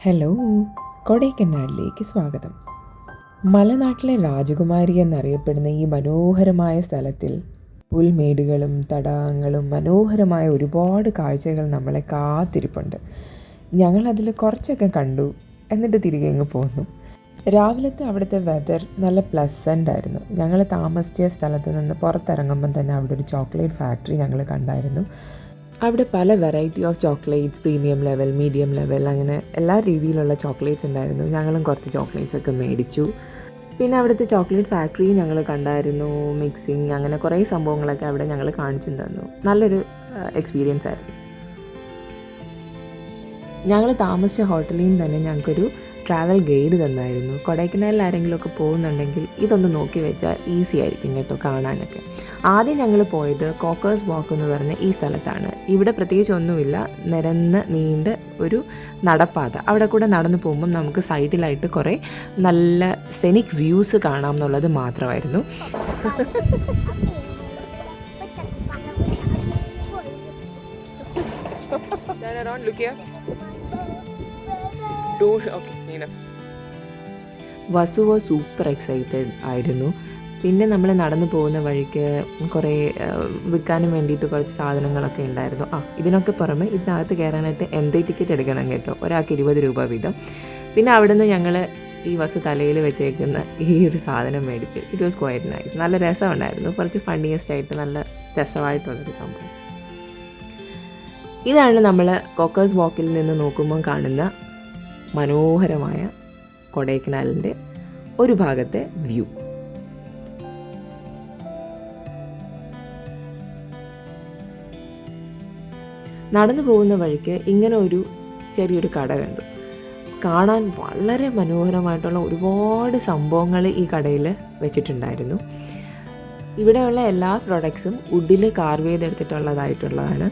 Hello, കൊടൈക്കനാലിലേക്ക് സ്വാഗതം. മലനാട്ടിലെ രാജകുമാരി എന്നറിയപ്പെടുന്ന ഈ മനോഹരമായ സ്ഥലത്തിൽ പുൽമേടുകളും തടാകങ്ങളും മനോഹരമായ ഒരുപാട് കാഴ്ചകൾ നമ്മളെ കാത്തിരിപ്പുണ്ട്. ഞങ്ങളതിൽ കുറച്ചൊക്കെ കണ്ടു, എന്നിട്ട് തിരികെ അങ്ങ് പോന്നു. രാവിലത്തെ അവിടുത്തെ വെതർ നല്ല പ്ലസൻ്റ് ആയിരുന്നു. ഞങ്ങൾ താമസിച്ച സ്ഥലത്ത് നിന്ന് പുറത്തിറങ്ങുമ്പം തന്നെ അവിടെ ഒരു ചോക്ലേറ്റ് ഫാക്ടറി ഞങ്ങൾ കണ്ടായിരുന്നു. അവിടെ പല variety of chocolates, premium level, medium level, അങ്ങനെ എല്ലാ രീതിയിലുള്ള ചോക്ലേറ്റ്സ് ഉണ്ടായിരുന്നു. ഞങ്ങളും കുറച്ച് ചോക്ലേറ്റ്സ് ഒക്കെ മേടിച്ചു. പിന്നെ അവിടുത്തെ ചോക്ലേറ്റ് ഫാക്ടറി ഞങ്ങൾ കണ്ടായിരുന്നു. മിക്സിങ്, അങ്ങനെ കുറേ സംഭവങ്ങളൊക്കെ അവിടെ ഞങ്ങൾ കാണിച്ചു തന്നു. നല്ലൊരു എക്സ്പീരിയൻസ് ആയിരുന്നു. ഞങ്ങൾ താമസിച്ച ഹോട്ടലിൽ നിന്ന് തന്നെ ഞങ്ങൾക്കൊരു ട്രാവൽ ഗൈഡ് തന്നായിരുന്നു. കൊടൈക്കനാലിൽ ആരെങ്കിലുമൊക്കെ പോകുന്നുണ്ടെങ്കിൽ ഇതൊന്ന് നോക്കി വെച്ചാൽ ഈസി ആയിരിക്കും കേട്ടോ കാണാനൊക്കെ. ആദ്യം ഞങ്ങൾ പോയത് കോക്കേഴ്സ് വാക്ക് എന്ന് പറഞ്ഞ ഈ സ്ഥലത്താണ്. ഇവിടെ പ്രത്യേകിച്ച് ഒന്നുമില്ല, നിരന്ന് നീണ്ട ഒരു നടപ്പാത. അവിടെ കൂടെ നടന്നു പോകുമ്പം നമുക്ക് സൈഡിലായിട്ട് കുറേ നല്ല സെനിക് വ്യൂസ് കാണാം എന്നുള്ളത് മാത്രമായിരുന്നു. വസു സൂപ്പർ എക്സൈറ്റഡ് ആയിരുന്നു. പിന്നെ നമ്മൾ നടന്നു പോകുന്ന വഴിക്ക് കുറേ വിൽക്കാനും വേണ്ടിയിട്ട് കുറച്ച് സാധനങ്ങളൊക്കെ ഉണ്ടായിരുന്നു. ഇതിനൊക്കെ പുറമെ ഇതിനകത്ത് കയറാനായിട്ട് എൻട്രി ടിക്കറ്റ് എടുക്കണം കേട്ടോ, ഒരാൾക്ക് 20 രൂപ വീതം. പിന്നെ അവിടുന്ന് ഞങ്ങൾ ഈ വസു തലയിൽ വെച്ചേക്കുന്ന ഈ ഒരു സാധനം മേടിച്ച്. It was quite nice. നല്ല രസമുണ്ടായിരുന്നു. കുറച്ച് ഫണ്ണിയസ്റ്റ് ആയിട്ട് നല്ല രസമായിട്ടുള്ളൊരു സംഭവം. ഇതാണ് നമ്മൾ കോക്കേഴ്സ് വാക്കിൽ നിന്ന് നോക്കുമ്പോൾ കാണുന്ന മനോഹരമായ കൊടൈക്കനാലിൻ്റെ ഒരു ഭാഗത്തെ വ്യൂ. നടന്നു പോകുന്ന വഴിക്ക് ഇങ്ങനെ ഒരു ചെറിയൊരു കട കണ്ടു. കാണാൻ വളരെ മനോഹരമായിട്ടുള്ള ഒരുപാട് സംഭവങ്ങൾ ഈ കടയിൽ വെച്ചിട്ടുണ്ടായിരുന്നു. ഇവിടെയുള്ള എല്ലാ പ്രൊഡക്ട്സും വുഡിൽ കാർവ് ചെയ്തെടുത്തിട്ടുള്ളതായിട്ടുള്ളതാണ്.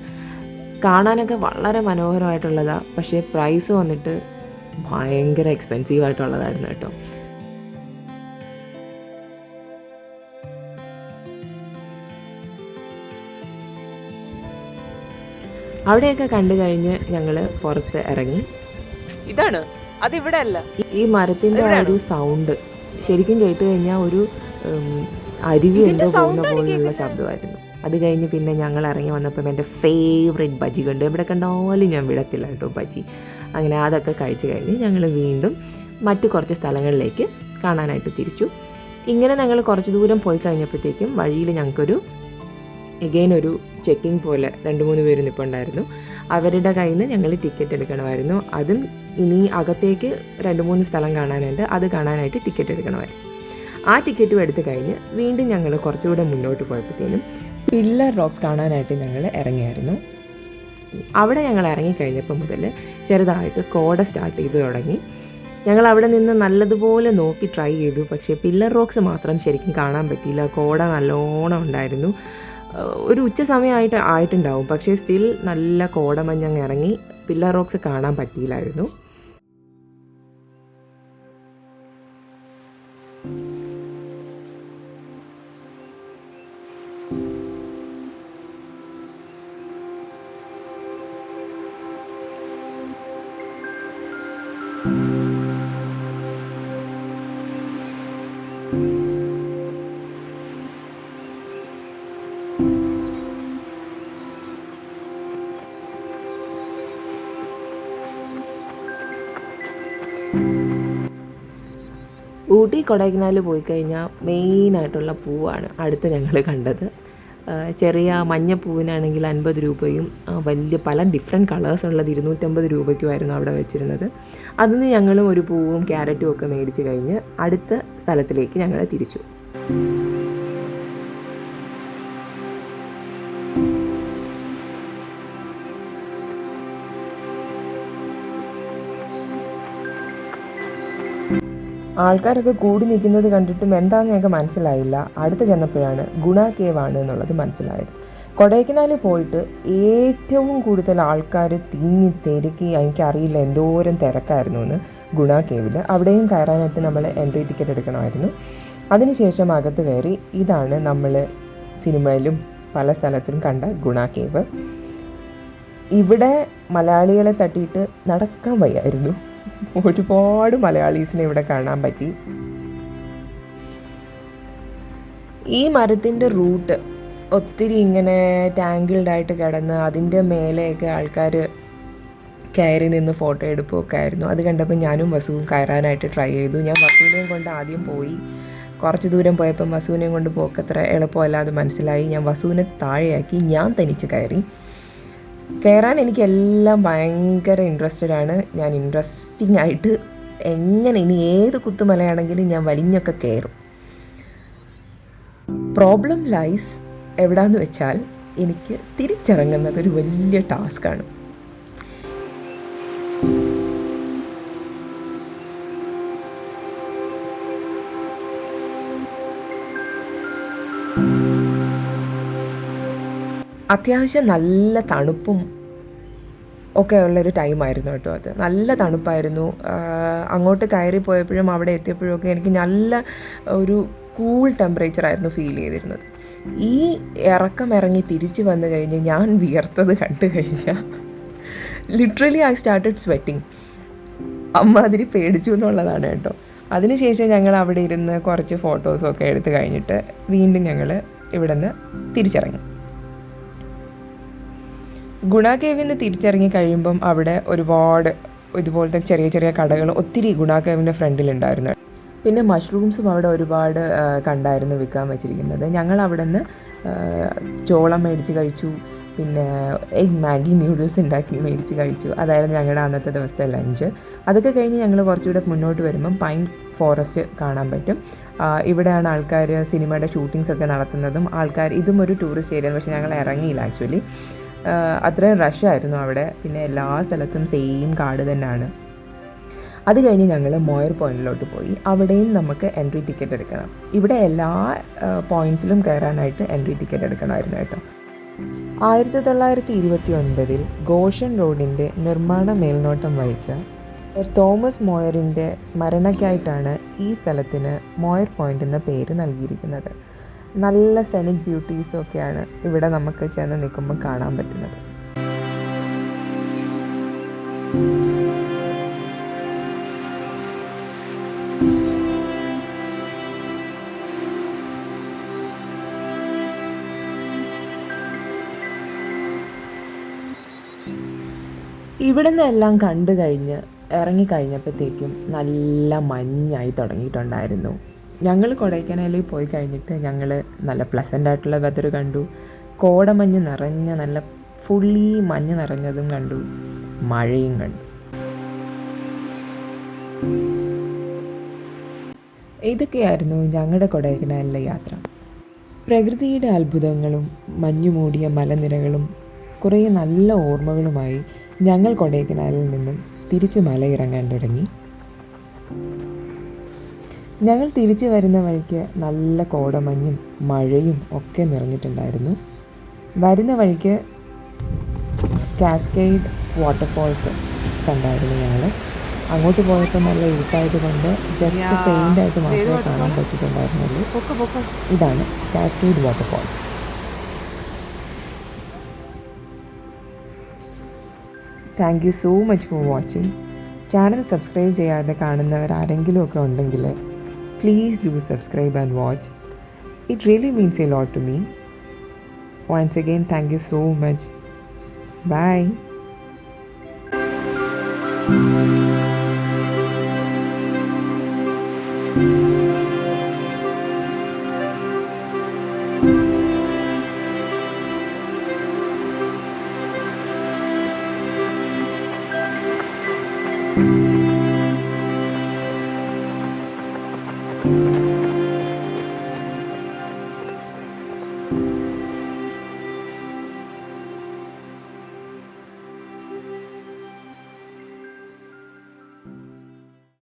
കാണാനൊക്കെ വളരെ മനോഹരമായിട്ടുള്ളതാണ്. പക്ഷേ പ്രൈസ് വന്നിട്ട് ഭയങ്കര എക്സ്പെൻസീവ് ആയിട്ടുള്ളതായിരുന്നു കേട്ടോ. അവിടെയൊക്കെ കണ്ടു കഴിഞ്ഞ് ഞങ്ങൾ പുറത്ത് ഇറങ്ങി. ഇതാണ് അതിവിടെ അല്ല. ഈ മരത്തിൻ്റെ ആ ഒരു സൗണ്ട് ശരിക്കും കേട്ട് കഴിഞ്ഞാൽ ഒരു അരുവി എന്തോ പോകുന്ന പോലെയുള്ള ശബ്ദമായിരുന്നു. അത് കഴിഞ്ഞ് പിന്നെ ഞങ്ങൾ ഇറങ്ങി വന്നപ്പം എൻ്റെ ഫേവറേറ്റ് ബജി കണ്ടു. എവിടെ കണ്ടാലും ഞാൻ വിടത്തില്ല കേട്ടോ ബജി. അങ്ങനെ അതൊക്കെ കഴിച്ച് കഴിഞ്ഞ് ഞങ്ങൾ വീണ്ടും മറ്റു കുറച്ച് സ്ഥലങ്ങളിലേക്ക് കാണാനായിട്ട് തിരിച്ചു. ഇങ്ങനെ ഞങ്ങൾ കുറച്ച് ദൂരം പോയി കഴിഞ്ഞപ്പോഴത്തേക്കും വഴിയിൽ ഞങ്ങൾക്കൊരു എഗെയിൻ ഒരു ചെക്കിങ് പോലെ 2-3 പേര് നിൽപ്പുണ്ടായിരുന്നു. അവരുടെ കയ്യിൽ നിന്ന് ഞങ്ങൾ ടിക്കറ്റ് എടുക്കണമായിരുന്നു. അതും ഇനി അകത്തേക്ക് 2-3 സ്ഥലം കാണാനുണ്ട്, അത് കാണാനായിട്ട് ടിക്കറ്റ് എടുക്കണമായിരുന്നു. ആ ടിക്കറ്റും എടുത്ത് കഴിഞ്ഞ് വീണ്ടും ഞങ്ങൾ കുറച്ചുകൂടെ മുന്നോട്ട് പോയപ്പോഴത്തേനും പില്ലർ റോക്സ് കാണാനായിട്ട് ഞങ്ങൾ ഇറങ്ങിയായിരുന്നു. അവിടെ ഞങ്ങൾ ഇറങ്ങിക്കഴിഞ്ഞപ്പോൾ മുതൽ ചെറുതായിട്ട് കോട സ്റ്റാർട്ട് ചെയ്ത് തുടങ്ങി. ഞങ്ങൾ അവിടെ നിന്ന് നല്ലതുപോലെ നോക്കി ട്രൈ ചെയ്തു. പക്ഷേ പില്ലർ റോക്സ് മാത്രം ശരിക്കും കാണാൻ പറ്റിയില്ല. കോട നല്ലോണം ഉണ്ടായിരുന്നു. ഒരു ഉച്ച ആയിട്ടുണ്ടാവും, പക്ഷേ സ്റ്റിൽ നല്ല കോടമഞ്ഞങ്ങ് ഇറങ്ങി. പില്ലർ റോക്സ് കാണാൻ പറ്റിയില്ലായിരുന്നു. ഊട്ടി കൊടൈക്കനാൽ പോയി കഴിഞ്ഞാൽ മെയിനായിട്ടുള്ള പൂവാണ് അടുത്ത് ഞങ്ങൾ കണ്ടത്. ചെറിയ മഞ്ഞപ്പൂവിനാണെങ്കിൽ 50 രൂപയും വലിയ പല ഡിഫറെൻറ്റ് കളേഴ്സുള്ളത് 250 രൂപയ്ക്കുമായിരുന്നു അവിടെ വെച്ചിരുന്നത്. അതിന് ഞങ്ങളും ഒരു പൂവും ക്യാരറ്റും ഒക്കെ മേടിച്ച് കഴിഞ്ഞ് അടുത്ത സ്ഥലത്തിലേക്ക് ഞങ്ങൾ തിരിച്ചു. ആൾക്കാരൊക്കെ കൂടി നിൽക്കുന്നത് കണ്ടിട്ടും എന്താണെന്ന് ഞങ്ങൾക്ക് മനസ്സിലായില്ല. അടുത്ത് ചെന്നപ്പോഴാണ് ഗുണ കേവ് ആണ് എന്നുള്ളത് മനസ്സിലായത്. കൊടൈക്കനാലിൽ പോയിട്ട് ഏറ്റവും കൂടുതൽ ആൾക്കാർ തിങ്ങി തിരക്കി, എനിക്കറിയില്ല എന്തോരം തിരക്കായിരുന്നു എന്ന് ഗുണ കേവിൽ. അവിടെയും കയറാനായിട്ട് നമ്മൾ എൻട്രി ടിക്കറ്റ് എടുക്കണമായിരുന്നു. അതിനുശേഷം അകത്ത് കയറി. ഇതാണ് നമ്മൾ സിനിമയിലും പല സ്ഥലത്തിലും കണ്ട ഗുണ കേവ്. ഇവിടെ മലയാളികളെ തട്ടിയിട്ട് നടക്കാൻ വയ്യായിരുന്നു. ഒരുപാട് മലയാളീസിനെ ഇവിടെ കാണാൻ പറ്റി. ഈ മരത്തിൻ്റെ റൂട്ട് ഒത്തിരി ഇങ്ങനെ ടാങ്കിൾഡായിട്ട് കിടന്ന് അതിൻ്റെ മേലെയൊക്കെ ആൾക്കാർ കയറി നിന്ന് ഫോട്ടോ എടുക്കുകയൊക്കെ ആയിരുന്നു. അത് കണ്ടപ്പോൾ ഞാനും വസുവും കയറാനായിട്ട് ട്രൈ ചെയ്തു. ഞാൻ വസുവിനെയും കൊണ്ട് ആദ്യം പോയി. കുറച്ച് ദൂരം പോയപ്പം വസുവിനെയും കൊണ്ട് പോക്കത്ര എളുപ്പമല്ല അത് മനസ്സിലായി. ഞാൻ വസുവിനെ താഴെയാക്കി ഞാൻ തനിച്ച് കയറാൻ എനിക്കെല്ലാം ഭയങ്കര ഇൻട്രസ്റ്റഡാണ്. ഞാൻ ഇൻട്രസ്റ്റിംഗ് ആയിട്ട് എങ്ങനെ ഇനി ഏത് കുത്തുമലയാണെങ്കിലും ഞാൻ വലിഞ്ഞൊക്കെ കയറും. പ്രോബ്ലം ലൈസ് എവിടാന്ന് വെച്ചാൽ എനിക്ക് തിരിച്ചിറങ്ങുന്നത് ഒരു വലിയ ടാസ്ക്കാണ്. അത്യാവശ്യം നല്ല തണുപ്പും ഒക്കെ ഉള്ളൊരു ടൈമായിരുന്നു കേട്ടോ. അത് നല്ല തണുപ്പായിരുന്നു. അങ്ങോട്ട് കയറി പോയപ്പോഴും അവിടെ എത്തിയപ്പോഴും ഒക്കെ എനിക്ക് നല്ല ഒരു കൂൾ ടെമ്പറേച്ചറായിരുന്നു ഫീൽ ചെയ്തിരുന്നത്. ഈ ഇറങ്ങി തിരിച്ച് വന്നു കഴിഞ്ഞ് ഞാൻ വിയർത്തത് കണ്ടു കഴിഞ്ഞാൽ ലിറ്ററലി ഐ സ്റ്റാർട്ടഡ് സ്വെറ്റിങ്. അമ്മാതിരി പേടിച്ചു എന്നുള്ളതാണ് കേട്ടോ. അതിനുശേഷം ഞങ്ങൾ അവിടെ ഇരുന്ന് കുറച്ച് ഫോട്ടോസൊക്കെ എടുത്ത് കഴിഞ്ഞിട്ട് വീണ്ടും ഞങ്ങൾ ഇവിടെ നിന്ന് തിരിച്ചിറങ്ങി. ഗുണ കേവിൽ നിന്ന് തിരിച്ചിറങ്ങി കഴിയുമ്പം അവിടെ ഒരുപാട് ഇതുപോലത്തെ ചെറിയ ചെറിയ കടകൾ ഒത്തിരി ഗുണ കേവിൻ്റെ ഫ്രണ്ടിലുണ്ടായിരുന്നു. പിന്നെ മഷ്റൂംസും അവിടെ ഒരുപാട് കണ്ടായിരുന്നു വിൽക്കാൻ വെച്ചിരിക്കുന്നത്. ഞങ്ങൾ അവിടെ നിന്ന് ചോളം മേടിച്ച് കഴിച്ചു. പിന്നെ എഗ് മാഗി ന്യൂഡിൽസ് ഉണ്ടാക്കി മേടിച്ച് കഴിച്ചു. അതായിരുന്നു ഞങ്ങളുടെ അന്നത്തെ ദിവസത്തെ ലഞ്ച്. അതൊക്കെ കഴിഞ്ഞ് ഞങ്ങൾ കുറച്ചുകൂടെ മുന്നോട്ട് വരുമ്പം പൈൻ ഫോറസ്റ്റ് കാണാൻ പറ്റും. ഇവിടെയാണ് ആൾക്കാർ സിനിമയുടെ ഷൂട്ടിങ്സൊക്കെ നടത്തുന്നതും. ഇതും ഒരു ടൂറിസ്റ്റ് ഏരിയ, പക്ഷേ ഞങ്ങൾ ഇറങ്ങിയില്ല ആക്ച്വലി. അത്രയും റഷായിരുന്നു അവിടെ. പിന്നെ എല്ലാ സ്ഥലത്തും സെയിം കാട് തന്നെയാണ്. അത് കഴിഞ്ഞ് ഞങ്ങൾ മോയർ പോയിൻറ്റിലോട്ട് പോയി. അവിടെയും നമുക്ക് എൻട്രി ടിക്കറ്റ് എടുക്കണം. ഇവിടെ എല്ലാ പോയിൻറ്റ്സിലും കയറാനായിട്ട് എൻട്രി ടിക്കറ്റ് എടുക്കണമായിരുന്നു കേട്ടോ. 1929 ഗോഷൻ റോഡിൻ്റെ നിർമ്മാണ മേൽനോട്ടം വഹിച്ച തോമസ് മോയറിൻ്റെ സ്മരണയ്ക്കായിട്ടാണ് ഈ സ്ഥലത്തിന് മോയർ പോയിൻ്റ് എന്ന പേര് നൽകിയിരിക്കുന്നത്. നല്ല സെനിക് ബ്യൂട്ടീസൊക്കെയാണ് ഇവിടെ നമുക്ക് ചെന്ന് നിൽക്കുമ്പോൾ കാണാൻ പറ്റുന്നത്. ഇവിടെ നിന്നെല്ലാം കണ്ടു കഴിഞ്ഞ് ഇറങ്ങിക്കഴിഞ്ഞപ്പോഴത്തേക്കും നല്ല മഞ്ഞായി തുടങ്ങിയിട്ടുണ്ടായിരുന്നു. ഞങ്ങൾ കൊടൈക്കനാലിൽ പോയി കഴിഞ്ഞിട്ട് ഞങ്ങൾ നല്ല പ്ലസൻ്റ് ആയിട്ടുള്ള വെതർ കണ്ടു. കോടമഞ്ഞ് നിറഞ്ഞ നല്ല ഫുള്ളി മഞ്ഞ് നിറഞ്ഞതും കണ്ടു, മഴയും കണ്ടു. ഇതൊക്കെയായിരുന്നു ഞങ്ങളുടെ കൊടൈക്കനാലിലെ യാത്ര. പ്രകൃതിയുടെ അത്ഭുതങ്ങളും മഞ്ഞുമൂടിയ മലനിരകളും കുറേ നല്ല ഓർമ്മകളുമായി ഞങ്ങൾ കൊടൈക്കനാലിൽ നിന്നും തിരിച്ച് മലയിറങ്ങാൻ തുടങ്ങി. ഞങ്ങൾ തിരിച്ചു വരുന്ന വഴിക്ക് നല്ല കോടമഞ്ഞും മഴയും ഒക്കെ നിറഞ്ഞിട്ടുണ്ടായിരുന്നു. വരുന്ന വഴിക്ക് കാസ്കേഡ് വാട്ടർഫോൾസ് കണ്ടായിരുന്നു ഞങ്ങൾ. അങ്ങോട്ട് പോയപ്പോൾ നല്ല ഇരുട്ടായത് കൊണ്ട് ജസ്റ്റ് പെയിൻ്റായിട്ട് മാത്രമേ കാണാൻ പറ്റിയിട്ടുണ്ടായിരുന്നുള്ളൂ. ഇതാണ് cascade waterfalls. Thank you so much for watching. Channel subscribe ചെയ്യാതെ കാണുന്നവർ ആരെങ്കിലും ഒക്കെ ഉണ്ടെങ്കിൽ please do subscribe and watch. It really means a lot to me. Once again, thank you so much. Bye.